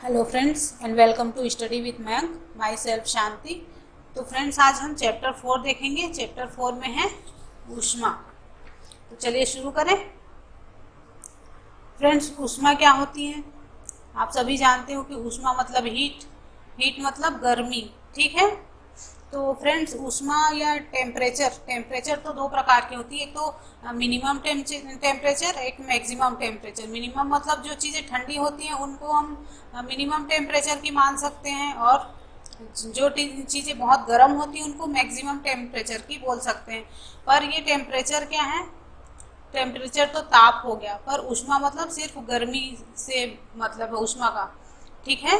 Hello friends and welcome to study with मैंक myself Shanti. तो friends आज हम चैप्टर 4 देखेंगे। चैप्टर 4 में है ऊष्मा। तो चलिए शुरू करें। फ्रेंड्स ऊष्मा क्या होती है? आप सभी जानते हो कि ऊष्मा मतलब हीट मतलब गर्मी, ठीक है। तो फ्रेंड्स ऊष्मा या टेम्परेचर तो दो प्रकार की होती है। एक तो मिनिमम टेम्परेचर, एक मैक्सिमम टेम्परेचर। मिनिमम मतलब जो चीज़ें ठंडी होती हैं उनको हम मिनिमम टेम्परेचर की मान सकते हैं, और जो चीज़ें बहुत गर्म होती हैं उनको मैक्सिमम टेम्परेचर की बोल सकते हैं। पर ये टेम्परेचर क्या है? टेम्परेचर तो ताप हो गया, पर ऊष्मा मतलब सिर्फ गर्मी से मतलब है ऊष्मा का, ठीक है।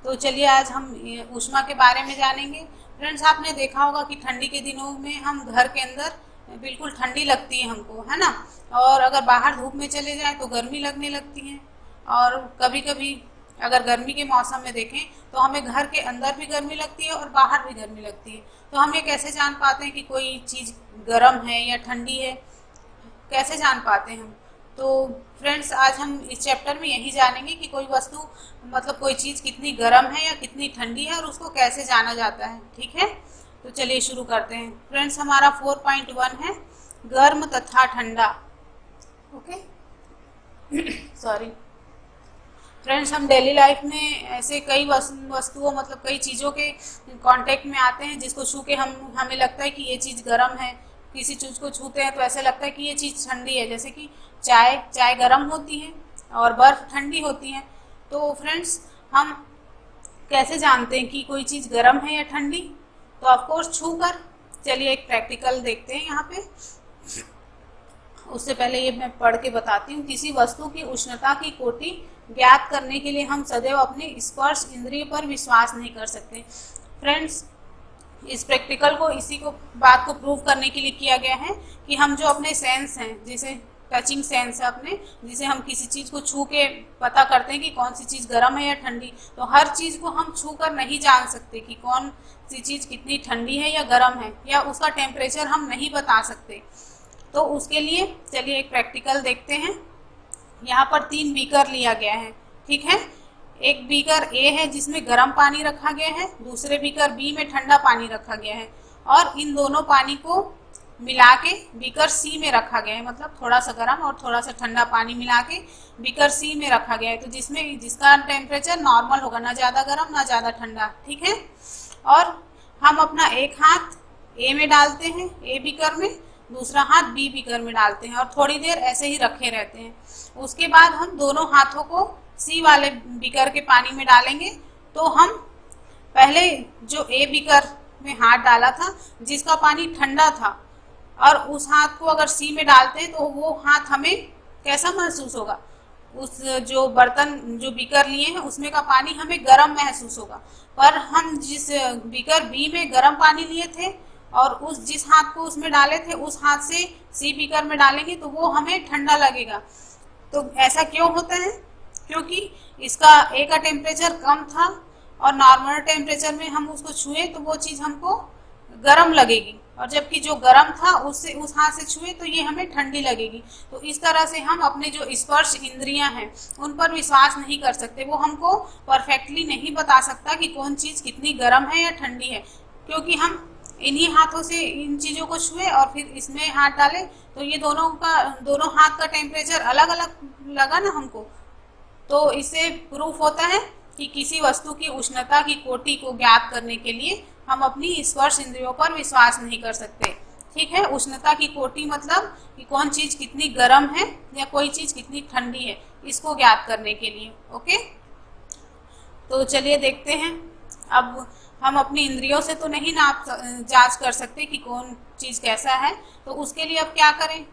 तो चलिए आज हम ऊष्मा के बारे में जानेंगे। फ्रेंड्स आपने देखा होगा कि ठंडी के दिनों में हम घर के अंदर बिल्कुल ठंडी लगती है हमको, है ना। और अगर बाहर धूप में चले जाएं तो गर्मी लगने लगती है। और कभी कभी अगर गर्मी के मौसम में देखें तो हमें घर के अंदर भी गर्मी लगती है और बाहर भी गर्मी लगती है। तो हम ये कैसे जान पाते हैं कि कोई चीज़ गर्म है या ठंडी है? कैसे जान पाते हैं हम? तो फ्रेंड्स आज हम इस चैप्टर में यही जानेंगे कि कोई वस्तु मतलब कोई चीज़ कितनी गर्म है या कितनी ठंडी है और उसको कैसे जाना जाता है, ठीक है। तो चलिए शुरू करते हैं। फ्रेंड्स हमारा 4.1 है गर्म तथा ठंडा। ओके सॉरी फ्रेंड्स, हम डेली लाइफ में ऐसे कई वस्तुओं मतलब कई चीज़ों के कांटेक्ट में आते हैं जिसको छू के हमें लगता है कि ये चीज़ गर्म है। किसी चीज़ को छूते हैं तो ऐसे लगता है कि ये चीज़ ठंडी है, जैसे कि चाय गर्म होती है और बर्फ़ ठंडी होती है। तो फ्रेंड्स हम कैसे जानते हैं कि कोई चीज़ गर्म है या ठंडी? तो ऑफकोर्स छू कर। चलिए एक प्रैक्टिकल देखते हैं यहाँ पे। उससे पहले ये मैं पढ़ के बताती हूँ। किसी वस्तु की उष्णता की कोटि ज्ञात करने के लिए हम सदैव अपने स्पर्श इंद्रिय पर विश्वास नहीं कर सकते। फ्रेंड्स इस प्रैक्टिकल को इसी को बात को प्रूव करने के लिए किया गया है कि हम जो अपने सेंस हैं, जैसे टचिंग सेंस है अपने, जिसे हम किसी चीज़ को छू के पता करते हैं कि कौन सी चीज़ गर्म है या ठंडी। तो हर चीज़ को हम छू कर नहीं जान सकते कि कौन सी चीज़ कितनी ठंडी है या गर्म है, या उसका टेम्परेचर हम नहीं बता सकते। तो उसके लिए चलिए एक प्रैक्टिकल देखते हैं। यहाँ पर 3 बीकर लिया गया है, ठीक है। एक बीकर ए है जिसमें गर्म पानी रखा गया है, दूसरे बीकर बी में ठंडा पानी रखा गया है, और इन दोनों पानी को मिला के बीकर सी में रखा गया है। मतलब थोड़ा सा गर्म और थोड़ा सा ठंडा पानी मिला के बीकर सी में रखा गया है। तो जिसका टेम्परेचर नॉर्मल होगा, ना ज़्यादा गर्म ना ज़्यादा ठंडा, ठीक है। और हम अपना एक हाथ ए में डालते हैं, ए बीकर में, दूसरा हाथ बी बीकर में डालते हैं और थोड़ी देर ऐसे ही रखे रहते हैं। उसके बाद हम दोनों हाथों को सी वाले बीकर के पानी में डालेंगे। तो हम पहले जो ए बीकर में हाथ डाला था जिसका पानी ठंडा था, और उस हाथ को अगर सी में डालते हैं तो वो हाथ हमें कैसा महसूस होगा? उस जो बर्तन जो बीकर लिए हैं उसमें का पानी हमें गर्म महसूस होगा। पर हम जिस बीकर बी में गर्म पानी लिए थे और जिस हाथ को उसमें डाले थे उस हाथ से सी बीकर में डालेंगे तो वो हमें ठंडा लगेगा। तो ऐसा क्यों होता है? क्योंकि इसका ए का टेम्परेचर कम था और नॉर्मल टेम्परेचर में हम उसको छुए तो वो चीज़ हमको गर्म लगेगी, और जबकि जो गर्म था उससे उस हाथ से छुए तो ये हमें ठंडी लगेगी। तो इस तरह से हम अपने जो स्पर्श इंद्रियां हैं उन पर विश्वास नहीं कर सकते। वो हमको परफेक्टली नहीं बता सकता कि कौन चीज़ कितनी गर्म है या ठंडी है, क्योंकि हम इन्हीं हाथों से इन चीज़ों को छुए और फिर इसमें हाथ डाले तो ये दोनों हाथ का टेम्परेचर अलग अलग लगा ना हमको। तो इससे प्रूफ होता है कि किसी वस्तु की उष्णता की कोटि को ज्ञात करने के लिए हम अपनी स्पर्श इंद्रियों पर विश्वास नहीं कर सकते, ठीक है। उष्णता की कोटि मतलब कि कौन चीज़ कितनी गर्म है या कोई चीज़ कितनी ठंडी है, इसको ज्ञात करने के लिए। ओके तो चलिए देखते हैं। अब हम अपनी इंद्रियों से तो नहीं जांच कर सकते कि कौन चीज़ कैसा है, तो उसके लिए अब क्या करें?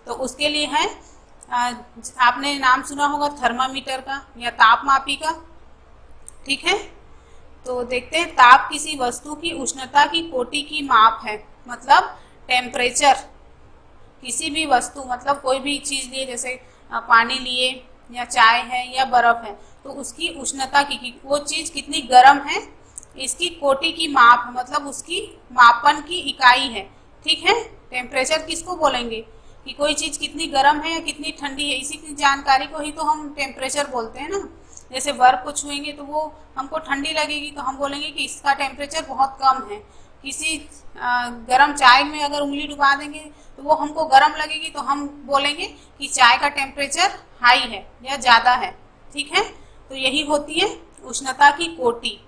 तो उसके लिए है आपने नाम सुना होगा थर्मामीटर का या तापमापी का, ठीक है। तो देखते हैं, ताप किसी वस्तु की उष्णता की कोटि की माप है। मतलब टेम्परेचर किसी भी वस्तु मतलब कोई भी चीज़ लिए, जैसे पानी लिए या चाय है या बर्फ़ है, तो उसकी उष्णता की वो चीज़ कितनी गर्म है इसकी कोटि की माप है, मतलब उसकी मापन की इकाई है, ठीक है। टेम्परेचर किसको बोलेंगे कि कोई चीज़ कितनी गर्म है या कितनी ठंडी है, इसी की जानकारी को ही तो हम टेम्परेचर बोलते हैं ना। जैसे बर्फ को छुएंगे तो वो हमको ठंडी लगेगी, तो हम बोलेंगे कि इसका टेम्परेचर बहुत कम है। किसी गर्म चाय में अगर उंगली डुबा देंगे तो वो हमको गर्म लगेगी, तो हम बोलेंगे कि चाय का टेम्परेचर हाई है या ज़्यादा है। ठीक है, तो यही होती है उष्णता की कोटि।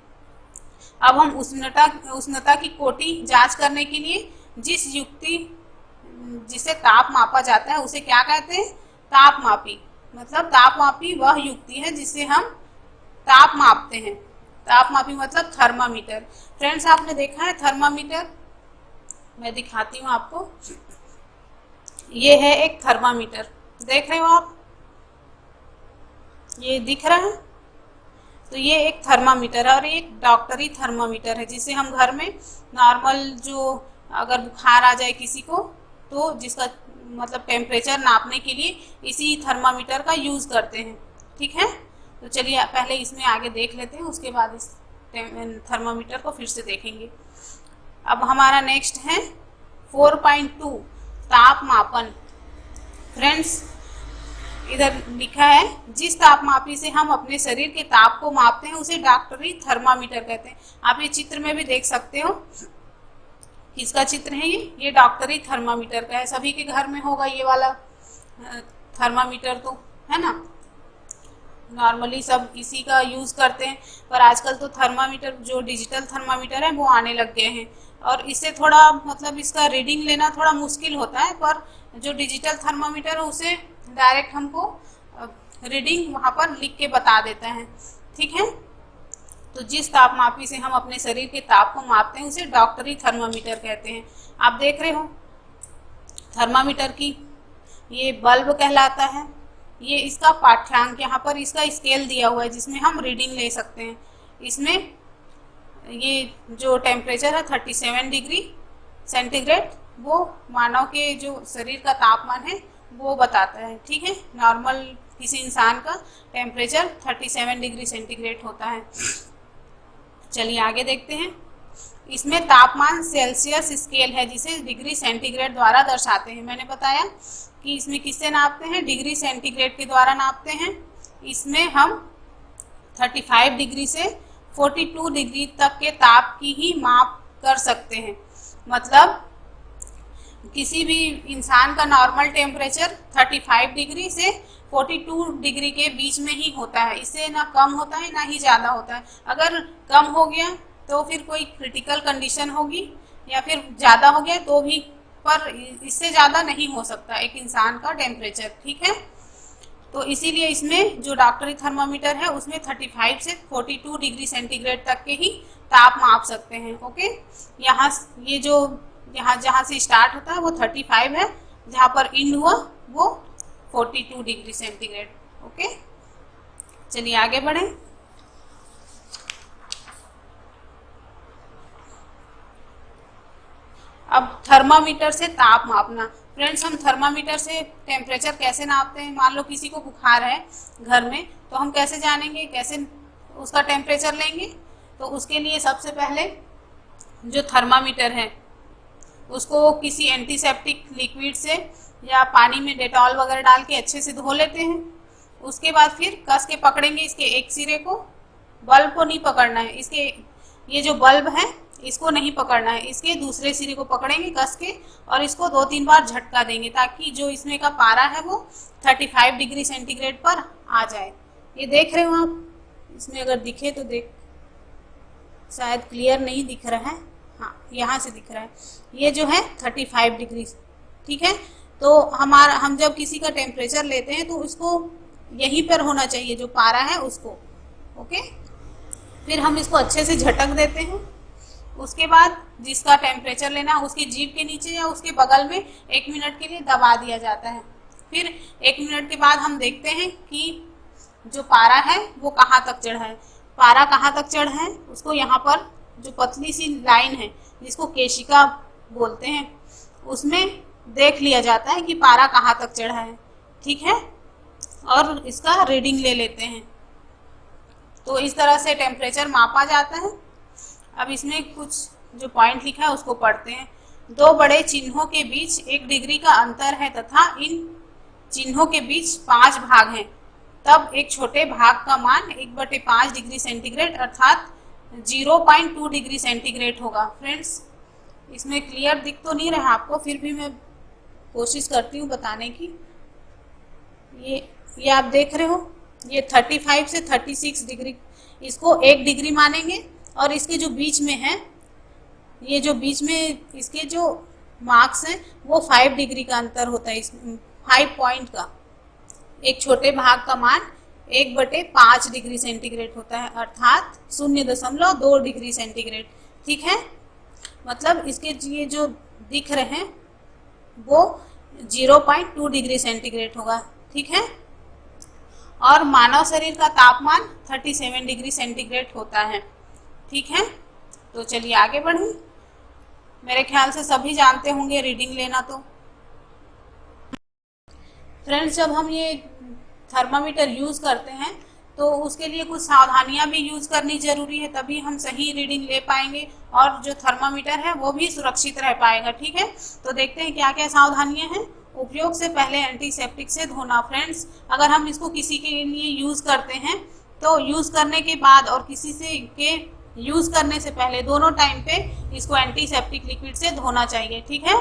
अब हम उष्णता की कोटि जांच करने के लिए जिस युक्ति जिसे ताप मापा जाता है उसे क्या कहते हैं? तापमापी। मतलब तापमापी वह युक्ति है जिससे हम ताप मापते हैं। तापमापी मतलब थर्मामीटर। फ्रेंड्स, आपने देखा है थर्मामीटर? मैं दिखाती हूँ आपको। ये है एक थर्मामीटर, देख रहे हो आप? ये दिख रहा है? तो ये एक थर्मामीटर है और एक डॉक्टरी थर्मामीटर है, जिसे हम घर में नॉर्मल जो अगर बुखार आ जाए किसी को तो जिसका मतलब टेम्परेचर नापने के लिए इसी थर्मामीटर का यूज़ करते हैं। ठीक है, तो चलिए पहले इसमें आगे देख लेते हैं, उसके बाद इस थर्मामीटर को फिर से देखेंगे। अब हमारा नेक्स्ट है 4.2 तापमापन। फ्रेंड्स, इधर लिखा है जिस तापमापी से हम अपने शरीर के ताप को मापते हैं उसे डॉक्टरी थर्मामीटर कहते हैं। आप ये चित्र में भी देख सकते हो, किसका चित्र है ये डॉक्टरी थर्मामीटर का है। सभी के घर में होगा ये वाला थर्मामीटर, तो है ना? नॉर्मली सब इसी का यूज़ करते हैं, पर आजकल तो थर्मामीटर जो डिजिटल थर्मामीटर है वो आने लग गए हैं और इससे थोड़ा मतलब इसका रीडिंग लेना थोड़ा मुश्किल होता है, पर जो डिजिटल थर्मामीटर है उसे डायरेक्ट हमको रीडिंग वहाँ पर लिख के बता देता है। ठीक है, तो जिस तापमापी से हम अपने शरीर के ताप को मापते हैं उसे डॉक्टरी थर्मामीटर कहते हैं। आप देख रहे हो थर्मामीटर की ये बल्ब कहलाता है। ये इसका पाठ्यांक यहाँ पर इसका स्केल दिया हुआ है जिसमें हम रीडिंग ले सकते हैं। इसमें ये जो टेम्परेचर है 37 डिग्री सेंटीग्रेड, वो मानव के जो शरीर का तापमान है वो बताता है। ठीक है, नॉर्मल किसी इंसान का टेम्परेचर 37 डिग्री सेंटीग्रेड होता है। चलिए आगे देखते हैं। इसमें तापमान सेल्सियस स्केल है जिसे डिग्री सेंटीग्रेड द्वारा दर्शाते हैं। मैंने बताया कि इसमें किससे नापते हैं? डिग्री सेंटीग्रेड के द्वारा नापते हैं। इसमें हम 35 डिग्री से 42 डिग्री तक के ताप की ही माप कर सकते हैं। मतलब किसी भी इंसान का नॉर्मल टेम्परेचर 35 डिग्री से 42 डिग्री के बीच में ही होता है। इससे ना कम होता है ना ही ज़्यादा होता है। अगर कम हो गया तो फिर कोई क्रिटिकल कंडीशन होगी, या फिर ज़्यादा हो गया तो भी, पर इससे ज़्यादा नहीं हो सकता एक इंसान का टेम्परेचर। ठीक है, तो इसीलिए इसमें जो डॉक्टरी थर्मामीटर है उसमें 35 से 42 डिग्री सेंटीग्रेड तक के ही ताप माप सकते हैं। ओके, यहाँ ये जो जहाँ से स्टार्ट होता है वो 35 है, जहाँ पर एंड हुआ वो 42 डिग्री सेंटीग्रेड। ओके, चलिए आगे बढ़ें। अब थर्मामीटर से ताप मापना। फ्रेंड्स, हम थर्मामीटर से टेम्परेचर कैसे नापते हैं? मान लो किसी को बुखार है घर में, तो हम कैसे जानेंगे, कैसे उसका टेम्परेचर लेंगे? तो उसके लिए सबसे पहले जो थर्मामीटर है उसको किसी एंटीसेप्टिक लिक्विड से या पानी में डेटॉल वगैरह डाल के अच्छे से धो लेते हैं। उसके बाद फिर कस के पकड़ेंगे इसके एक सिरे को, बल्ब को नहीं पकड़ना है, इसके ये जो बल्ब है इसको नहीं पकड़ना है, इसके दूसरे सिरे को पकड़ेंगे कस के और इसको 2-3 बार झटका देंगे ताकि जो इसमें का पारा है वो 35 डिग्री सेंटीग्रेड पर आ जाए। ये देख रहे हो आप? इसमें अगर दिखे तो देख, शायद क्लियर नहीं दिख रहा है। हाँ, यहाँ से दिख रहा है। ये जो है 35 डिग्री। ठीक है, तो हम जब किसी का टेम्परेचर लेते हैं तो उसको यहीं पर होना चाहिए, जो पारा है उसको। ओके, फिर हम इसको अच्छे से झटक देते हैं। उसके बाद जिसका टेम्परेचर लेना है उसकी जीभ के नीचे या उसके बगल में 1 मिनट के लिए दबा दिया जाता है। फिर 1 मिनट के बाद हम देखते हैं कि जो पारा है वो कहाँ तक चढ़ा है। पारा कहाँ तक चढ़ा है उसको यहाँ पर जो पतली सी लाइन है जिसको केशिका बोलते हैं, उसमें देख लिया जाता है कि पारा कहाँ तक चढ़ा है। ठीक है, और इसका रीडिंग ले लेते हैं। तो इस तरह से टेम्परेचर मापा जाता है। अब इसमें कुछ जो पॉइंट लिखा है उसको पढ़ते हैं। 2 बड़े चिन्हों के बीच 1 डिग्री का अंतर है तथा इन चिन्हों के बीच 5 भाग हैं। तब एक छोटे भाग का मान 1/5 डिग्री सेंटीग्रेड अर्थात 0.2 डिग्री सेंटीग्रेड होगा। फ्रेंड्स, इसमें क्लियर दिख तो नहीं रहा आपको, फिर भी मैं कोशिश करती हूँ बताने की। ये आप देख रहे हो, ये 35 से 36 डिग्री, इसको 1 डिग्री मानेंगे। और इसके जो बीच में है, ये जो बीच में इसके जो मार्क्स हैं वो 5 डिग्री का अंतर होता है, इसमें 5 पॉइंट का। एक छोटे भाग का मान 1/5 डिग्री सेंटीग्रेड होता है अर्थात 0.2 डिग्री सेंटीग्रेड। ठीक है, मतलब इसके ये जो दिख रहे हैं वो 0.2 डिग्री सेंटीग्रेड होगा। ठीक है, और मानव शरीर का तापमान 37 डिग्री सेंटीग्रेड होता है। ठीक है, तो चलिए आगे बढ़ें। मेरे ख्याल से सभी जानते होंगे रीडिंग लेना। तो फ्रेंड्स, जब हम ये थर्मामीटर यूज़ करते हैं तो उसके लिए कुछ सावधानियां भी यूज़ करनी जरूरी है, तभी हम सही रीडिंग ले पाएंगे और जो थर्मामीटर है वो भी सुरक्षित रह पाएगा। ठीक है, तो देखते हैं क्या क्या सावधानियां हैं। उपयोग से पहले एंटीसेप्टिक से धोना। फ्रेंड्स, अगर हम इसको किसी के लिए यूज़ करते हैं तो यूज़ करने के बाद और किसी से के यूज़ करने से पहले दोनों टाइम पे इसको एंटीसेप्टिक लिक्विड से धोना चाहिए। ठीक है,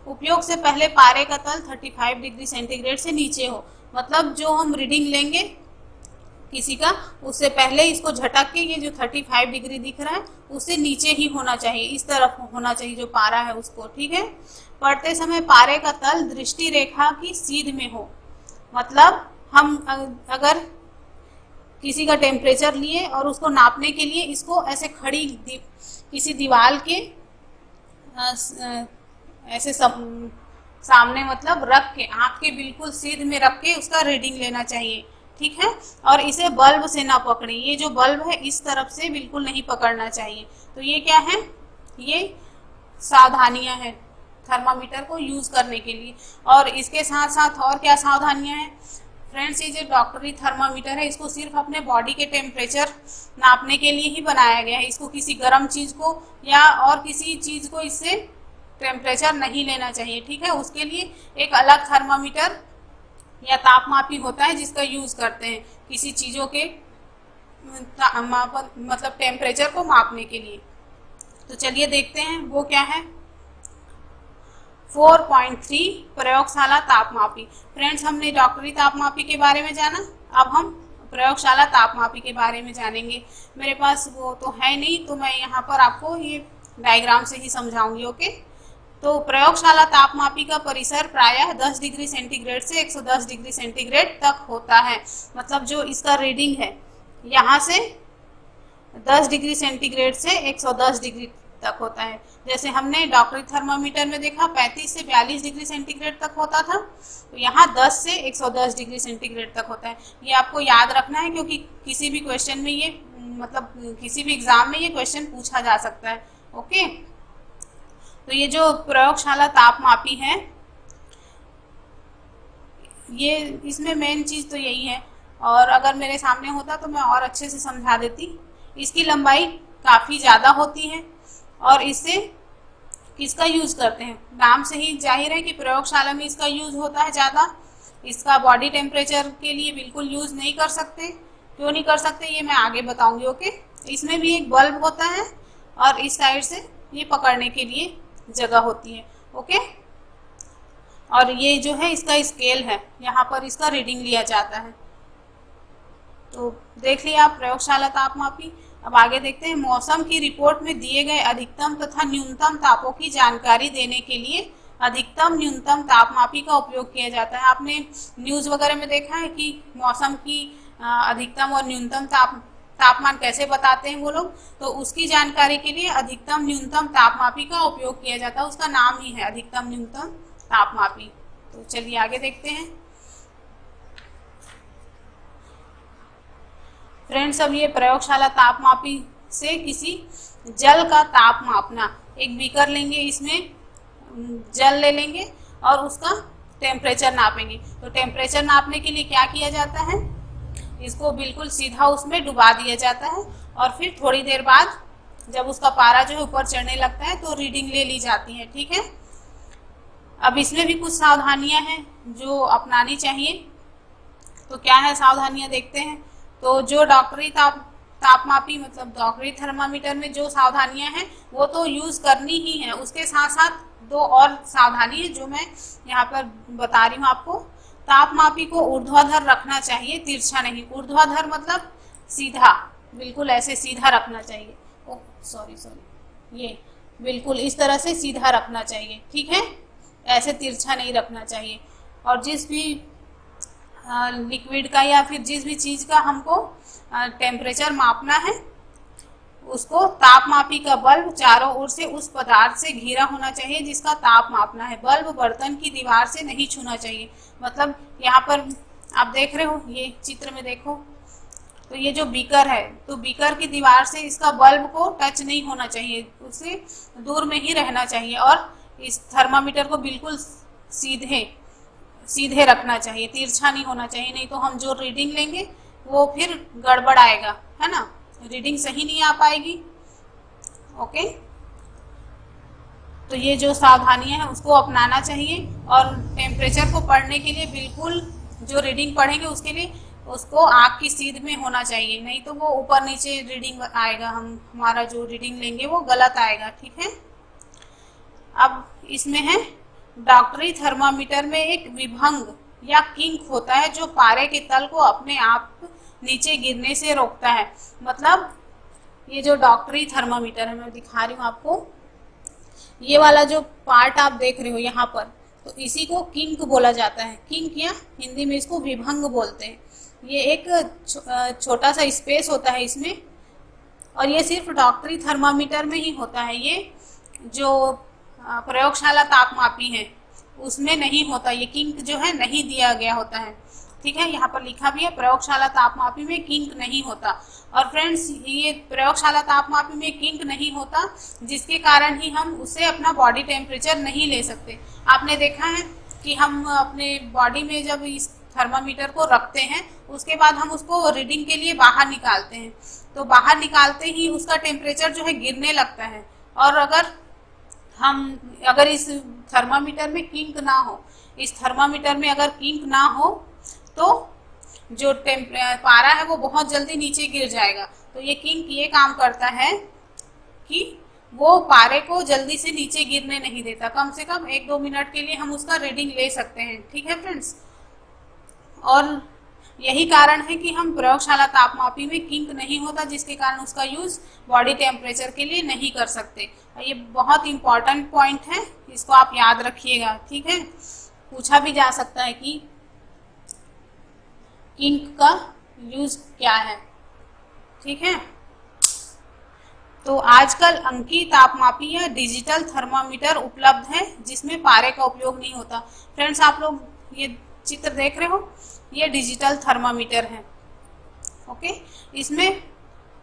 उपयोग से पहले पारे का तल 35 डिग्री सेंटीग्रेड से नीचे हो, मतलब जो हम रीडिंग लेंगे किसी का, उससे पहले इसको झटक के ये जो 35 डिग्री दिख रहा है उससे नीचे ही होना चाहिए, इस तरफ होना चाहिए जो पारा है उसको। ठीक है, पढ़ते समय पारे का तल दृष्टि रेखा की सीध में हो, मतलब हम अगर किसी का टेम्परेचर लिए और उसको नापने के लिए इसको ऐसे खड़ी किसी दीवार के ऐसे सामने मतलब रख के, आँख के बिल्कुल सीध में रख के उसका रीडिंग लेना चाहिए। ठीक है, और इसे बल्ब से ना पकड़े, ये जो बल्ब है इस तरफ से बिल्कुल नहीं पकड़ना चाहिए। तो ये क्या है, ये सावधानियां हैं थर्मामीटर को यूज़ करने के लिए। और इसके साथ साथ और क्या सावधानियां हैं फ्रेंड्स, ये जो डॉक्टरी थर्मामीटर है इसको सिर्फ अपने बॉडी के टेम्परेचर नापने के लिए ही बनाया गया है। इसको किसी गर्म चीज़ को या और किसी चीज़ को इससे टेम्परेचर नहीं लेना चाहिए। ठीक है, उसके लिए एक अलग थर्मामीटर या तापमापी होता है जिसका यूज़ करते हैं किसी चीज़ों के मतलब टेम्परेचर को मापने के लिए। तो चलिए देखते हैं वो क्या है। 4.3 प्रयोगशाला तापमापी। फ्रेंड्स, हमने डॉक्टरी तापमापी के बारे में जाना, अब हम प्रयोगशाला तापमापी के बारे में जानेंगे। मेरे पास वो तो है नहीं, तो मैं यहाँ पर आपको ये डायग्राम से ही समझाऊंगी। ओके, तो प्रयोगशाला तापमापी का परिसर प्रायः 10 डिग्री सेंटीग्रेड से 110 डिग्री सेंटीग्रेड तक होता है, मतलब जो इसका रीडिंग है यहाँ से 10 डिग्री सेंटीग्रेड से 110 डिग्री तक होता है। जैसे हमने डॉक्टरी थर्मामीटर में देखा 35 से 42 डिग्री सेंटीग्रेड तक होता था, तो यहाँ 10 से 110 डिग्री सेंटीग्रेड तक होता है। ये आपको याद रखना है क्योंकि किसी भी क्वेश्चन में ये मतलब किसी भी एग्जाम में ये क्वेश्चन पूछा जा सकता है। ओके, तो ये जो प्रयोगशाला तापमापी है ये इसमें मेन चीज़ तो यही है, और अगर मेरे सामने होता तो मैं और अच्छे से समझा देती। इसकी लंबाई काफ़ी ज़्यादा होती है और इससे किसका यूज़ करते हैं, नाम से ही जाहिर है कि प्रयोगशाला में इसका यूज़ होता है ज़्यादा। इसका बॉडी टेम्परेचर के लिए बिल्कुल यूज़ नहीं कर सकते। क्यों नहीं कर सकते ये मैं आगे बताऊंगी। ओके, इसमें भी एक बल्ब होता है और इस साइड से ये पकड़ने के लिए जगह होती है। ओके, और ये जो है इसका स्केल है, यहाँ पर इसका रीडिंग लिया जाता है। तो देख लिया आप प्रयोगशाला तापमापी। अब आगे देखते हैं। मौसम की रिपोर्ट में दिए गए अधिकतम तथा न्यूनतम तापों की जानकारी देने के लिए अधिकतम न्यूनतम तापमापी का उपयोग किया जाता है। आपने न्यूज़ वगैरह में देखा है कि मौसम की अधिकतम और न्यूनतम तापमान कैसे बताते हैं वो लोग, तो उसकी जानकारी के लिए अधिकतम न्यूनतम तापमापी का उपयोग किया जाता है। उसका नाम ही है अधिकतम न्यूनतम तापमापी। तो चलिए आगे देखते हैं। फ्रेंड्स, अब ये प्रयोगशाला तापमापी से किसी जल का ताप मापना। एक बीकर लेंगे, इसमें जल ले लेंगे और उसका टेम्परेचर नापेंगे। तो टेम्परेचर नापने के लिए क्या किया जाता है, इसको बिल्कुल सीधा उसमें डुबा दिया जाता है और फिर थोड़ी देर बाद जब उसका पारा जो है ऊपर चढ़ने लगता है तो रीडिंग ले ली जाती है। ठीक है, अब इसमें भी कुछ सावधानियां हैं जो अपनानी चाहिए। तो क्या है सावधानियां देखते हैं। तो जो डॉक्टरी तापमापी मतलब डॉक्टरी थर्मामीटर में जो सावधानियां हैं वो तो यूज़ करनी ही है। उसके साथ साथ दो और सावधानी है जो मैं यहाँ पर बता रही हूँ आपको। तापमापी को ऊर्ध्वाधर रखना चाहिए, तिरछा नहीं। ऊर्ध्वाधर मतलब सीधा, बिल्कुल ऐसे सीधा रखना चाहिए। ओह सॉरी, ये बिल्कुल इस तरह से सीधा रखना चाहिए, ठीक है, ऐसे तिरछा नहीं रखना चाहिए। और जिस भी लिक्विड का या फिर जिस भी चीज़ का हमको टेम्परेचर मापना है उसको तापमापी का बल्ब चारों ओर से उस पदार्थ से घिरा होना चाहिए जिसका ताप मापना है। बल्ब बर्तन की दीवार से नहीं छूना चाहिए। मतलब यहाँ पर आप देख रहे हो, ये चित्र में देखो, तो ये जो बीकर है तो बीकर की दीवार से इसका बल्ब को टच नहीं होना चाहिए, उससे दूर में ही रहना चाहिए। और इस थर्मामीटर को बिल्कुल सीधे रखना चाहिए, तिरछा नहीं होना चाहिए, नहीं तो हम जो रीडिंग लेंगे वो फिर गड़बड़ आएगा, है ना, रीडिंग सही नहीं आ पाएगी। ओके, तो ये जो सावधानियां हैं उसको अपनाना चाहिए। और टेम्परेचर को पढ़ने के लिए बिल्कुल जो रीडिंग पढ़ेंगे उसके लिए उसको आँख की सीध में होना चाहिए, नहीं तो वो ऊपर नीचे रीडिंग आएगा, हमारा जो रीडिंग लेंगे वो गलत आएगा, ठीक है। अब इसमें है डॉक्टरी थर्मामीटर में एक विभंग या किंक होता है जो पारे के तल को अपने आप नीचे गिरने से रोकता है। मतलब ये जो डॉक्टरी थर्मामीटर है, मैं दिखा रही हूँ आपको, ये वाला जो पार्ट आप देख रहे हो यहाँ पर, तो इसी को किंक बोला जाता है। किंक या हिंदी में इसको विभंग बोलते हैं। ये एक छोटा सा स्पेस होता है इसमें, और ये सिर्फ डॉक्टरी थर्मामीटर में ही होता है। ये जो प्रयोगशाला तापमापी है उसमें नहीं होता, ये किंक जो है नहीं दिया गया होता है, ठीक है। यहाँ पर लिखा भी है प्रयोगशाला तापमापी में किंक नहीं होता। और फ्रेंड्स, ये प्रयोगशाला तापमापी में किंक नहीं होता जिसके कारण ही हम उससे अपना बॉडी टेम्परेचर नहीं ले सकते। आपने देखा है कि हम अपने बॉडी में जब इस थर्मामीटर को रखते हैं उसके बाद हम उसको रीडिंग के लिए बाहर निकालते हैं, तो बाहर निकालते ही उसका टेम्परेचर जो है गिरने लगता है। और अगर इस थर्मामीटर में किंक ना हो, इस थर्मामीटर में अगर किंक ना हो तो जो पारा है वो बहुत जल्दी नीचे गिर जाएगा। तो ये किंक ये काम करता है कि वो पारे को जल्दी से नीचे गिरने नहीं देता। कम से कम 1-2 मिनट के लिए हम उसका रीडिंग ले सकते हैं, ठीक है फ्रेंड्स। और यही कारण है कि हम प्रयोगशाला तापमापी में किंक नहीं होता, जिसके कारण उसका यूज बॉडी टेम्परेचर के लिए नहीं कर सकते। ये बहुत इंपॉर्टेंट पॉइंट है, इसको आप याद रखिएगा, ठीक है। पूछा भी जा सकता है कि किंक का यूज क्या है, ठीक है। तो आजकल अंकीय तापमापी या डिजिटल थर्मामीटर उपलब्ध है जिसमें पारे का उपयोग नहीं होता। फ्रेंड्स, आप लोग ये चित्र देख रहे हो, ये डिजिटल थर्मामीटर है, ओके। इसमें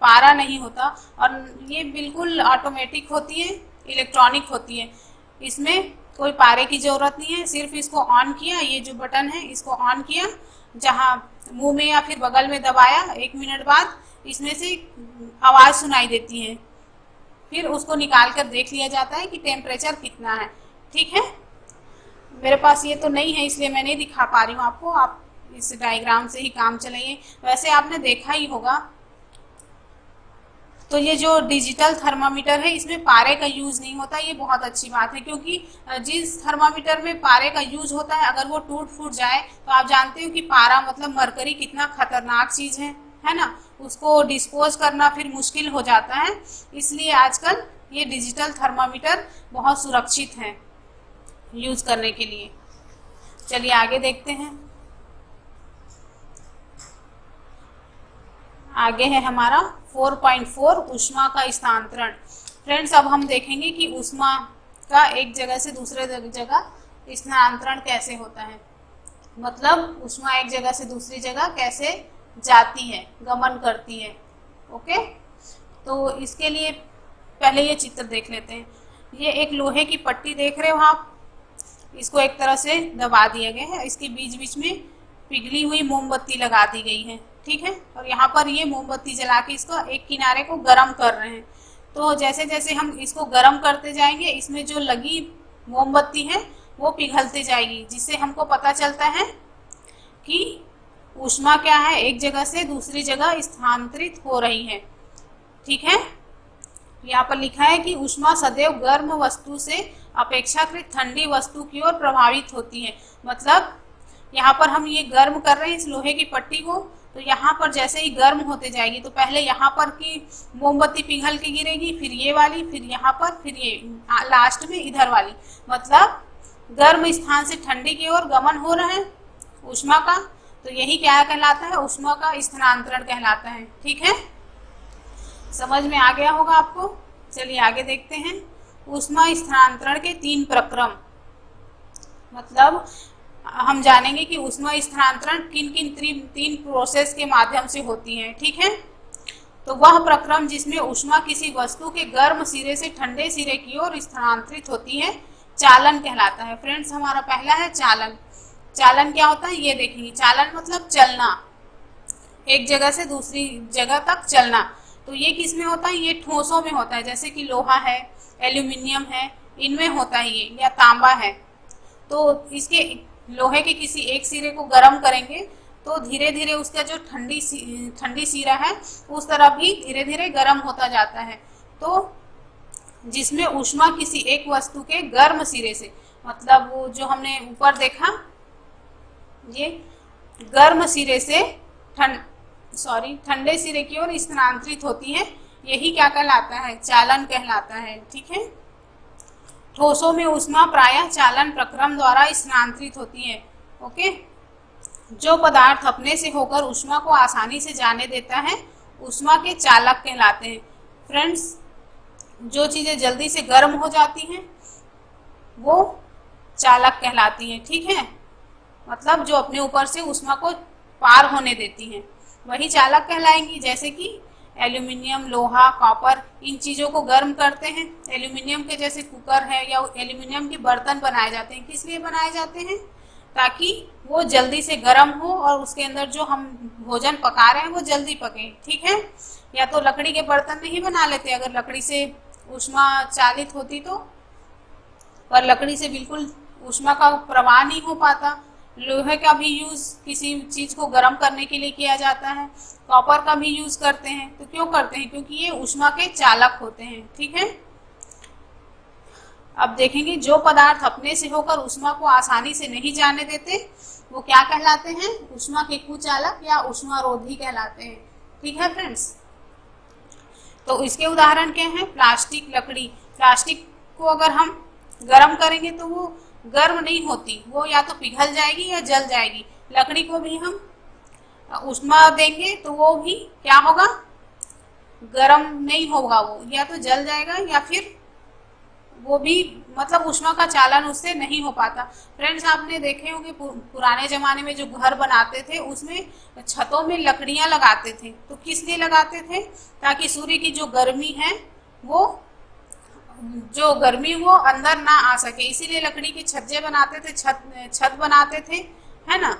पारा नहीं होता और ये बिल्कुल ऑटोमेटिक होती है, इलेक्ट्रॉनिक होती है। इसमें कोई पारे की ज़रूरत नहीं है, सिर्फ इसको ऑन किया, ये जो बटन है इसको ऑन किया, जहाँ मुंह में या फिर बगल में दबाया, 1 मिनट बाद इसमें से आवाज़ सुनाई देती है, फिर उसको निकाल कर देख लिया जाता है कि टेम्परेचर कितना है, ठीक है। मेरे पास ये तो नहीं है इसलिए मैं नहीं दिखा पा रही हूँ आपको, आप इस डायग्राम से ही काम चलाइए। वैसे आपने देखा ही होगा। तो ये जो डिजिटल थर्मामीटर है इसमें पारे का यूज़ नहीं होता, ये बहुत अच्छी बात है, क्योंकि जिस थर्मामीटर में पारे का यूज़ होता है अगर वो टूट फूट जाए तो आप जानते हो कि पारा मतलब मरकरी कितना खतरनाक चीज़ है ना, उसको डिस्पोज करना फिर मुश्किल हो जाता है। इसलिए आजकल ये डिजिटल थर्मामीटर बहुत सुरक्षित है यूज़ करने के लिए। चलिए आगे देखते हैं। आगे है हमारा 4.4 ऊष्मा का स्थानांतरण। फ्रेंड्स, अब हम देखेंगे कि ऊष्मा का एक जगह से दूसरे जगह स्थानांतरण कैसे होता है, मतलब ऊष्मा एक जगह से दूसरी जगह कैसे जाती है, गमन करती है, ओके। तो इसके लिए पहले ये चित्र देख लेते हैं। ये एक लोहे की पट्टी देख रहे हो आप, इसको एक तरह से दबा दिया गया है, इसके बीच बीच में पिघली हुई मोमबत्ती लगा दी गई है, ठीक है। और यहाँ पर ये मोमबत्ती जला के इसको एक किनारे को गर्म कर रहे हैं। तो जैसे जैसे हम इसको गर्म करते जाएंगे इसमें जो लगी मोमबत्ती है वो पिघलती जाएगी, जिससे हमको पता चलता है कि ऊष्मा क्या है, एक जगह से दूसरी जगह स्थानांतरित हो रही है। ठीक है, यहाँ पर लिखा है कि ऊष्मा सदैव गर्म वस्तु से अपेक्षाकृत ठंडी वस्तु की ओर प्रभावित होती है। मतलब यहाँ पर हम ये गर्म कर रहे हैं इस लोहे की पट्टी को, तो यहाँ पर जैसे ही गर्म होते जाएगी तो पहले यहाँ पर की मोमबत्ती पिघल के गिरेगी, फिर ये वाली, फिर यहाँ पर, फिर ये लास्ट में इधर वाली। मतलब गर्म स्थान से ठंडी की ओर गमन हो रहा है ऊष्मा का, तो यही क्या कहलाता है, ऊष्मा का स्थानांतरण कहलाता है। ठीक है, समझ में आ गया होगा आपको। चलिए आगे देखते हैं। ऊष्मा स्थानांतरण के 3 प्रक्रम, मतलब हम जानेंगे कि ऊष्मा स्थानांतरण किन किन 3 प्रोसेस के माध्यम से होती है। ठीक है, तो वह प्रक्रम जिसमें ऊष्मा किसी वस्तु के गर्म सिरे से ठंडे सिरे की ओर स्थानांतरित होती है चालन कहलाता है। फ्रेंड्स, हमारा पहला है चालन। चालन क्या होता है ये देखेंगे। चालन मतलब चलना, एक जगह से दूसरी जगह तक चलना। तो ये किस में होता है, ये ठोसों में होता है, जैसे कि लोहा है, एल्यूमिनियम है, इनमें होता है ये, या तांबा है। तो इसके लोहे के किसी एक सिरे को गर्म करेंगे तो धीरे धीरे उसका जो ठंडी सिरा है उस तरफ भी धीरे धीरे गर्म होता जाता है। तो जिसमें ऊष्मा किसी एक वस्तु के गर्म सिरे से, मतलब वो जो हमने ऊपर देखा, ये गर्म सिरे से ठंडे सिरे की ओर स्थानांतरित होती है, यही क्या कहलाता है, चालन कहलाता है। ठीक है, ठोसों में ऊष्मा प्रायः चालन प्रक्रम द्वारा स्थानांतरित होती है। ओके, जो पदार्थ अपने से होकर ऊष्मा को आसानी से जाने देता है ऊष्मा के चालक कहलाते हैं। फ्रेंड्स, जो चीजें जल्दी से गर्म हो जाती हैं वो चालक कहलाती हैं। ठीक है, मतलब जो अपने ऊपर से ऊष्मा को पार होने देती हैं वही चालक कहलाएंगी। जैसे कि एल्यूमिनियम, लोहा, कॉपर, इन चीज़ों को गर्म करते हैं। एल्यूमिनियम के जैसे कुकर है या एल्यूमिनियम के बर्तन बनाए जाते हैं, किस लिए बनाए जाते हैं, ताकि वो जल्दी से गर्म हो और उसके अंदर जो हम भोजन पका रहे हैं वो जल्दी पके। ठीक है, या तो लकड़ी के बर्तन नहीं बना लेते अगर लकड़ी से ऊष्मा चालित होती तो, पर लकड़ी से बिल्कुल ऊष्मा का प्रवाह नहीं हो पाता। लोहे का भी यूज किसी चीज को गर्म करने के लिए किया जाता है, कॉपर का भी यूज करते हैं। तो क्यों करते हैं, क्योंकि ये ऊष्मा के चालक होते हैं। ठीक है, अब देखेंगे जो पदार्थ अपने से होकर ऊष्मा को आसानी से नहीं जाने देते वो क्या कहलाते हैं, ऊष्मा के कुचालक या ऊष्मारोधी कहलाते हैं। ठीक है फ्रेंड्स, तो इसके उदाहरण क्या हैं, प्लास्टिक, लकड़ी। प्लास्टिक को अगर हम गर्म करेंगे तो वो गर्म नहीं होती, वो या तो पिघल जाएगी या जल जाएगी। लकड़ी को भी हम ऊष्मा देंगे तो वो भी क्या होगा, गर्म नहीं होगा, वो या तो जल जाएगा या फिर वो भी, मतलब ऊष्मा का चालन उससे नहीं हो पाता। फ्रेंड्स, आपने देखे होंगे पुराने जमाने में जो घर बनाते थे उसमें छतों में लकड़ियां लगाते थे। तो किस लिए लगाते थे, ताकि सूर्य की जो गर्मी है वो अंदर ना आ सके, इसीलिए लकड़ी के छज्जे बनाते थे, छत बनाते थे, है ना,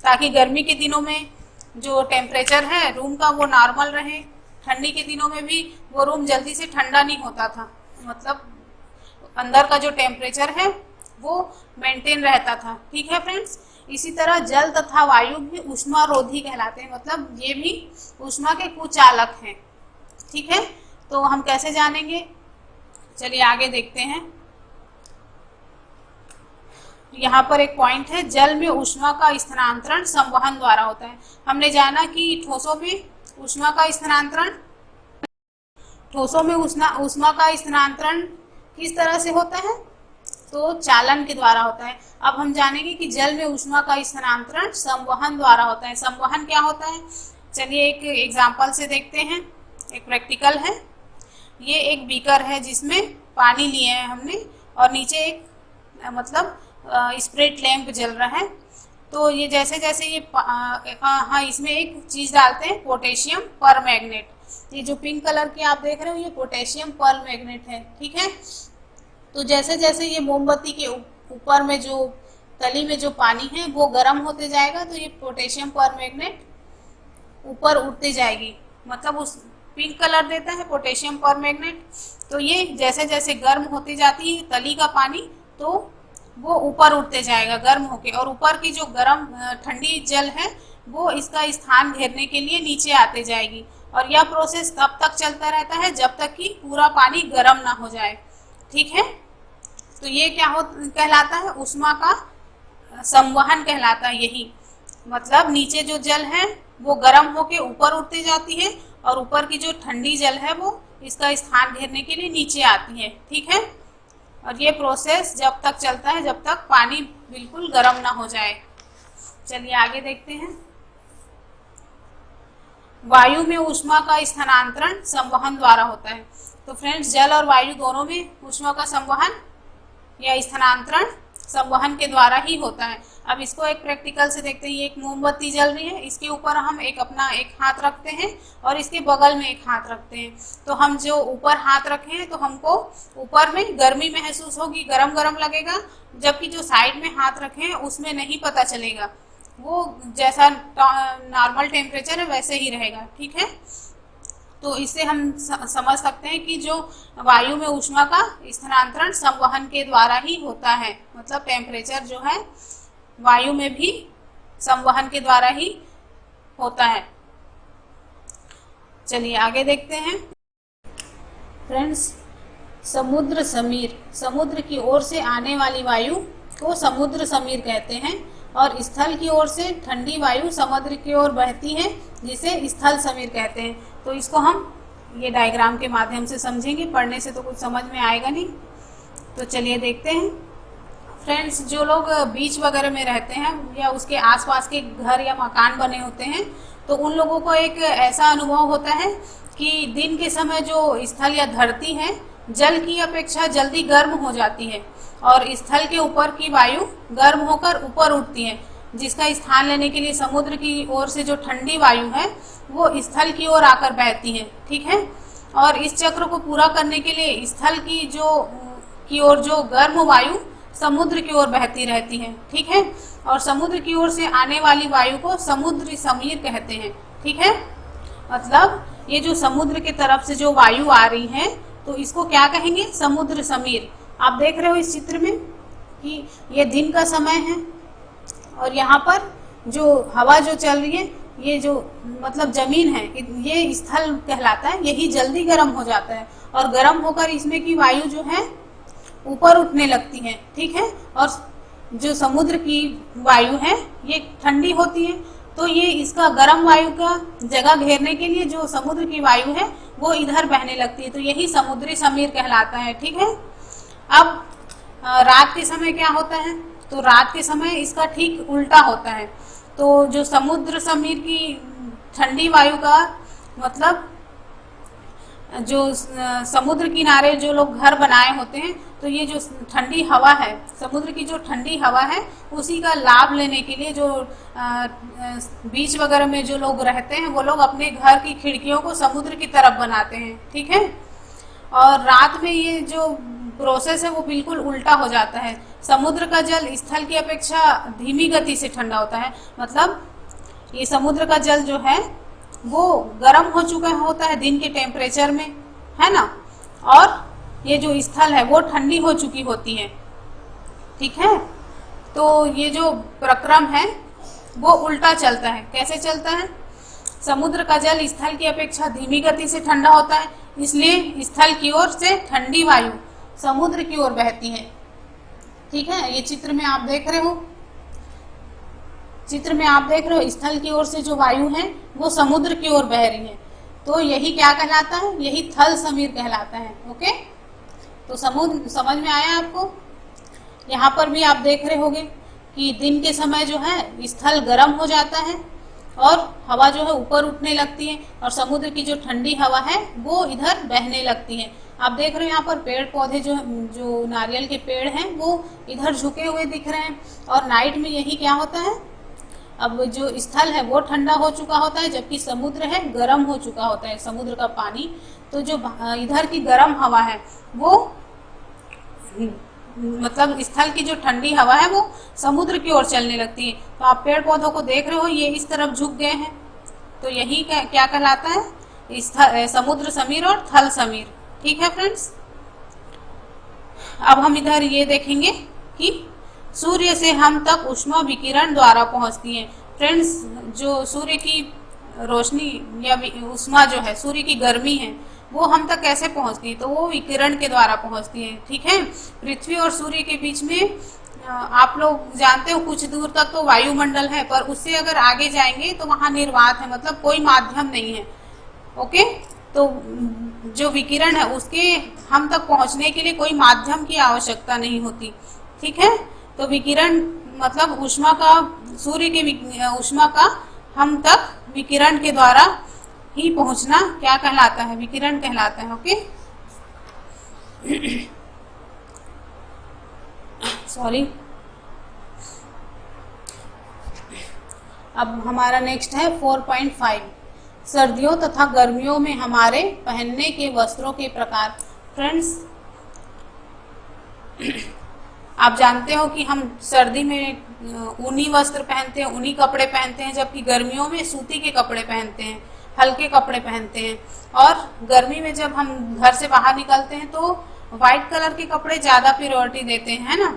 ताकि गर्मी के दिनों में जो टेम्परेचर है रूम का वो नॉर्मल रहे, ठंडी के दिनों में भी वो रूम जल्दी से ठंडा नहीं होता था, मतलब अंदर का जो टेम्परेचर है वो मेंटेन रहता था। ठीक है फ्रेंड्स, इसी तरह जल तथा वायु भी ऊष्मारोधी कहलाते हैं, मतलब ये भी ऊष्मा के कुचालक हैं। ठीक है, तो हम कैसे जानेंगे, चलिए आगे देखते हैं। यहाँ पर एक पॉइंट है, जल में ऊष्मा का स्थानांतरण संवहन द्वारा होता है। हमने जाना कि ठोसों में ऊष्मा का स्थानांतरण किस तरह से होता है, तो चालन के द्वारा होता है। अब हम जानेंगे कि जल में ऊष्मा का स्थानांतरण संवहन द्वारा होता है। संवहन क्या होता है, चलिए एक एग्जांपल से देखते हैं, एक प्रैक्टिकल है। ये एक बीकर है जिसमें पानी लिए हैं हमने और नीचे एक मतलब स्प्रिट लैंप जल रहा है। तो ये जैसे जैसे ये हाँ, इसमें एक चीज डालते हैं, पोटेशियम परमैंगनेट। ये जो पिंक कलर के आप देख रहे हो ये पोटेशियम परमैंगनेट है। ठीक है, तो जैसे जैसे ये मोमबत्ती के ऊपर में जो तली में जो पानी है वो गर्म होते जाएगा तो ये पोटेशियम परमैंगनेट ऊपर उठते जाएगी, मतलब उस पिंक कलर देता है पोटेशियम परमैंगनेट। तो ये जैसे जैसे गर्म होती जाती है तली का पानी तो वो ऊपर उठते जाएगा गर्म होके, और ऊपर की जो गर्म ठंडी जल है वो इसका स्थान घेरने के लिए नीचे आते जाएगी। और यह प्रोसेस तब तक चलता रहता है जब तक कि पूरा पानी गर्म ना हो जाए। ठीक है, तो ये क्या कहलाता है, ऊष्मा का संवहन कहलाता है। यही मतलब नीचे जो जल है वो गर्म होके ऊपर उठती जाती है और ऊपर की जो ठंडी जल है वो इसका स्थान घेरने के लिए नीचे आती है। ठीक है, और ये प्रोसेस जब तक चलता है जब तक पानी बिल्कुल गर्म ना हो जाए। चलिए आगे देखते हैं। वायु में ऊष्मा का स्थानांतरण संवहन द्वारा होता है। तो फ्रेंड्स, जल और वायु दोनों में ऊष्मा का संवहन या स्थानांतरण संवहन के द्वारा ही होता है। अब इसको एक प्रैक्टिकल से देखते हैं। ये एक मोमबत्ती जल रही है, इसके ऊपर हम अपना एक हाथ रखते हैं और इसके बगल में एक हाथ रखते हैं। तो हम जो ऊपर हाथ रखे हैं तो हमको ऊपर में गर्मी महसूस होगी, गरम गरम लगेगा, जबकि जो साइड में हाथ रखे हैं उसमें नहीं पता चलेगा, वो जैसा नॉर्मल टेम्परेचर है वैसे ही रहेगा। ठीक है, तो इससे हम समझ सकते हैं कि जो वायु में ऊष्मा का स्थानांतरण संवहन के द्वारा ही होता है। मतलब टेम्परेचर जो है वायु में भी संवहन के द्वारा ही होता है। चलिए आगे देखते हैं। फ्रेंड्स, समुद्र समीर, समुद्र की ओर से आने वाली वायु को समुद्र समीर कहते हैं और स्थल की ओर से ठंडी वायु समुद्र की ओर बहती है जिसे स्थल समीर कहते हैं। तो इसको हम ये डायग्राम के माध्यम से समझेंगे, पढ़ने से तो कुछ समझ में आएगा नहीं। तो चलिए देखते हैं। फ्रेंड्स, जो लोग बीच वगैरह में रहते हैं या उसके आसपास के घर या मकान बने होते हैं तो उन लोगों को एक ऐसा अनुभव होता है कि दिन के समय जो स्थल या धरती है जल की अपेक्षा जल्दी गर्म हो जाती है और स्थल के ऊपर की वायु गर्म होकर ऊपर उठती है, जिसका स्थान लेने के लिए समुद्र की ओर से जो ठंडी वायु है वो स्थल की ओर आकर बहती है। ठीक है, और इस चक्र को पूरा करने के लिए स्थल की ओर जो गर्म वायु समुद्र की ओर बहती रहती है। ठीक है, और समुद्र की ओर से आने वाली वायु को समुद्री समीर कहते हैं। ठीक है, मतलब ये जो समुद्र की तरफ से जो वायु आ रही है तो इसको क्या कहेंगे, समुद्र समीर। आप देख रहे हो इस चित्र में कि ये दिन का समय है और यहाँ पर जो हवा जो चल रही है, ये जो मतलब जमीन है, ये स्थल कहलाता है। यही जल्दी गर्म हो जाता है और गर्म होकर इसमें की वायु जो है ऊपर उठने लगती है। ठीक है, और जो समुद्र की वायु है ये ठंडी होती है, तो ये इसका गर्म वायु का जगह घेरने के लिए जो समुद्र की वायु है वो इधर बहने लगती है, तो यही समुद्री समीर कहलाता है। ठीक है, अब रात के समय क्या होता है, तो रात के समय इसका ठीक उल्टा होता है। तो जो समुद्र समीर की ठंडी वायु का मतलब जो समुद्र किनारे जो लोग घर बनाए होते हैं तो ये जो ठंडी हवा है, समुद्र की जो ठंडी हवा है उसी का लाभ लेने के लिए जो बीच वगैरह में जो लोग रहते हैं वो लोग अपने घर की खिड़कियों को समुद्र की तरफ बनाते हैं। ठीक है, और रात में ये जो प्रोसेस है वो बिल्कुल उल्टा हो जाता है। समुद्र का जल स्थल की अपेक्षा धीमी गति से ठंडा होता है। मतलब ये समुद्र का जल जो है वो गर्म हो चुका होता है दिन के टेम्परेचर में, है ना, और ये जो स्थल है वो ठंडी हो चुकी होती है। ठीक है, तो ये जो प्रक्रम है वो उल्टा चलता है। कैसे चलता है, समुद्र का जल स्थल की अपेक्षा धीमी गति से ठंडा होता है, इसलिए स्थल की ओर से ठंडी वायु समुद्र की ओर बहती है। ठीक है, ये चित्र में आप देख रहे हो, स्थल की ओर से जो वायु है वो समुद्र की ओर बह रही है, तो यही क्या कहलाता है, यही थल समीर कहलाता है। ओके, तो समुद्र समझ में आया आपको। यहाँ पर भी आप देख रहे होंगे कि दिन के समय जो है स्थल गर्म हो जाता है और हवा जो है ऊपर उठने लगती है और समुद्र की जो ठंडी हवा है वो इधर बहने लगती है। आप देख रहे हो यहाँ पर पेड़ पौधे जो नारियल के पेड़ हैं वो इधर झुके हुए दिख रहे हैं, और नाइट में यही क्या होता है, अब जो स्थल है वो ठंडा हो चुका होता है जबकि समुद्र है गर्म हो चुका होता है, समुद्र का पानी। तो जो इधर की गर्म हवा है वो मतलब स्थल की जो ठंडी हवा है वो समुद्र की ओर चलने लगती है। तो आप पेड़ पौधों को देख रहे हो ये इस तरफ झुक गए हैं, तो यही क्या कहलाता है, समुद्र समीर और थल समीर। ठीक है फ्रेंड्स, अब हम इधर ये देखेंगे कि सूर्य से हम तक ऊष्मा विकिरण द्वारा पहुंचती है। फ्रेंड्स, जो सूर्य की रोशनी या उष्मा जो है, सूर्य की गर्मी है, वो हम तक कैसे पहुंचती है? तो वो विकिरण के द्वारा पहुंचती है। ठीक है, पृथ्वी और सूर्य के बीच में आप लोग जानते हो कुछ दूर तक तो वायुमंडल है, पर उससे अगर आगे जाएंगे तो वहां निर्वात है, मतलब कोई माध्यम नहीं है। ओके, तो जो विकिरण है उसके हम तक पहुंचने के लिए कोई माध्यम की आवश्यकता नहीं होती। ठीक है, तो विकिरण मतलब ऊष्मा का, सूर्य के ऊष्मा का हम तक विकिरण के द्वारा ही पहुंचना क्या कहलाता है? विकिरण कहलाता है। Okay, sorry. अब हमारा नेक्स्ट है 4.5, सर्दियों तथा गर्मियों में हमारे पहनने के वस्त्रों के प्रकार। फ्रेंड्स, आप जानते हो कि हम सर्दी में ऊनी वस्त्र पहनते हैं, ऊनी कपड़े पहनते हैं, जबकि गर्मियों में सूती के कपड़े पहनते हैं, हल्के कपड़े पहनते हैं। और गर्मी में जब हम घर से बाहर निकलते हैं तो व्हाइट कलर के कपड़े ज़्यादा प्रायोरिटी देते हैं, है ना?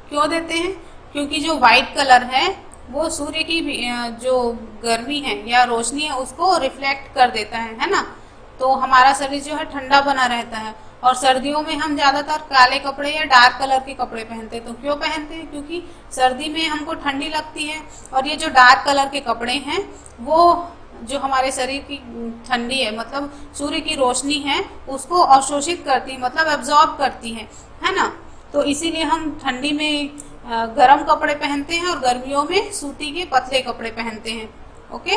क्यों देते हैं? क्योंकि जो व्हाइट कलर है वो सूर्य की जो गर्मी है या रोशनी है उसको रिफ्लेक्ट कर देता है ना? तो हमारा शरीर जो है ठंडा बना रहता है। और सर्दियों में हम ज़्यादातर काले कपड़े या डार्क कलर के कपड़े पहनते हैं। तो क्यों पहनते हैं? क्योंकि सर्दी में हमको ठंडी लगती है, और ये जो डार्क कलर के कपड़े हैं वो जो हमारे शरीर की ठंडी है, मतलब सूर्य की रोशनी है, उसको अवशोषित करती है, मतलब एब्जॉर्ब करती है ना? तो इसीलिए हम ठंडी में गर्म कपड़े पहनते हैं और गर्मियों में सूती के पतले कपड़े पहनते हैं। ओके,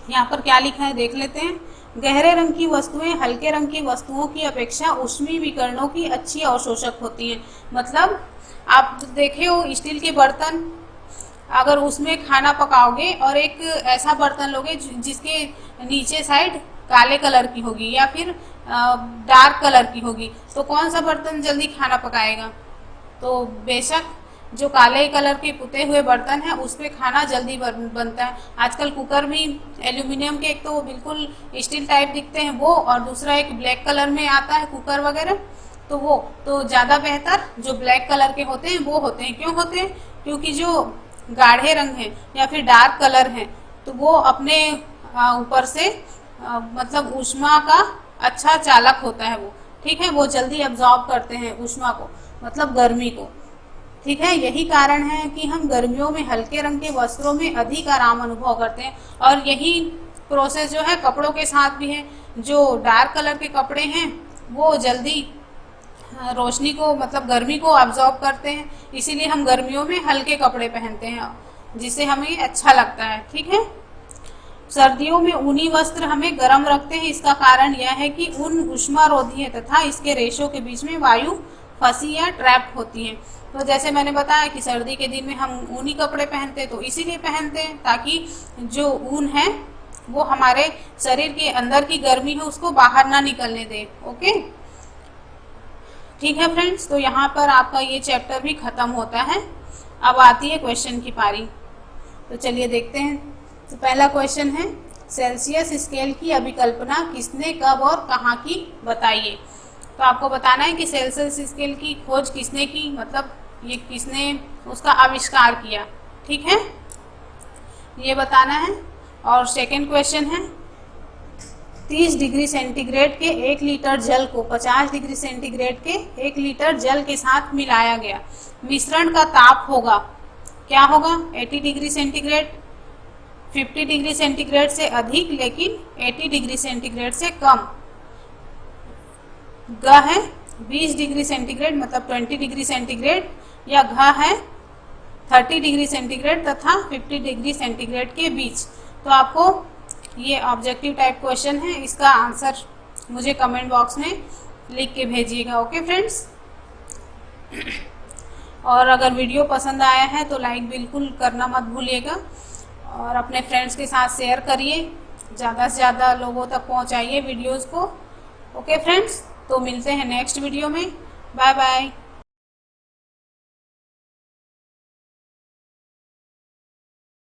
यहाँ पर क्या लिखा है देख लेते हैं। गहरे रंग की वस्तुएं हल्के रंग की वस्तुओं की अपेक्षा ऊष्मीय विकिरणों की अच्छी अवशोषक होती हैं। मतलब आप देखे हो स्टील के बर्तन, अगर उसमें खाना पकाओगे और एक ऐसा बर्तन लोगे जिसके नीचे साइड काले कलर की होगी या फिर डार्क कलर की होगी, तो कौन सा बर्तन जल्दी खाना पकाएगा? तो बेशक जो काले कलर के पुते हुए बर्तन है उस पे खाना जल्दी बनता है। आजकल कुकर भी एल्यूमिनियम के, एक तो बिल्कुल स्टील टाइप दिखते हैं वो, और दूसरा एक ब्लैक कलर में आता है कुकर वगैरह, तो वो तो ज़्यादा बेहतर जो ब्लैक कलर के होते हैं वो होते हैं। क्यों होते हैं? क्योंकि जो गाढ़े रंग है या फिर डार्क कलर है तो वो अपने ऊपर से मतलब ऊष्मा का अच्छा चालक होता है वो। ठीक है, वो जल्दी एब्जॉर्ब करते हैं ऊष्मा को, मतलब गर्मी को। ठीक है, यही कारण है कि हम गर्मियों में हल्के रंग के वस्त्रों में अधिक आराम अनुभव करते हैं। और यही प्रोसेस जो है कपड़ों के साथ भी है। जो डार्क कलर के कपड़े हैं वो जल्दी रोशनी को, मतलब गर्मी को अब्जॉर्ब करते हैं, इसीलिए हम गर्मियों में हल्के कपड़े पहनते हैं जिससे हमें अच्छा लगता है। ठीक है, सर्दियों में ऊनी वस्त्र हमें गर्म रखते हैं। इसका कारण यह है कि ऊन ऊष्मारोधी है तथा इसके रेशों के बीच में वायु फंसी या ट्रैप होती है। तो जैसे मैंने बताया कि सर्दी के दिन में हम ऊनी कपड़े पहनते हैं, तो इसीलिए पहनते हैं ताकि जो ऊन है वो हमारे शरीर के अंदर की गर्मी है उसको बाहर ना निकलने दे। ओके, ठीक है फ्रेंड्स, तो यहाँ पर आपका ये चैप्टर भी खत्म होता है। अब आती है क्वेश्चन की पारी, तो चलिए देखते हैं। तो पहला क्वेश्चन है, सेल्सियस स्केल की अभिकल्पना किसने, कब और कहाँ की, बताइए। तो आपको बताना है कि सेल्सियस स्केल की खोज किसने की, मतलब ये किसने उसका आविष्कार किया। ठीक है, ये बताना है। और सेकंड क्वेश्चन है, 30 डिग्री सेंटीग्रेड के 1 लीटर जल को 50 डिग्री सेंटीग्रेड के 1 लीटर जल के साथ मिलाया गया, मिश्रण का ताप होगा, क्या होगा? 80 डिग्री सेंटीग्रेड, 50 डिग्री सेंटीग्रेड से अधिक लेकिन 80 डिग्री सेंटीग्रेड से कम। ग है 20 डिग्री सेंटीग्रेड मतलब 20 डिग्री सेंटीग्रेड, या घ है 30 डिग्री सेंटीग्रेड तथा 50 डिग्री सेंटीग्रेड के बीच। तो आपको ये ऑब्जेक्टिव टाइप क्वेश्चन है, इसका आंसर मुझे कमेंट बॉक्स में लिख के भेजिएगा। ओके फ्रेंड्स, और अगर वीडियो पसंद आया है तो लाइक बिल्कुल करना मत भूलिएगा, और अपने फ्रेंड्स के साथ शेयर करिए, ज़्यादा से ज़्यादा लोगों तक पहुंचाइए वीडियोस को। ओके फ्रेंड्स, तो मिलते हैं नेक्स्ट वीडियो में। Bye bye.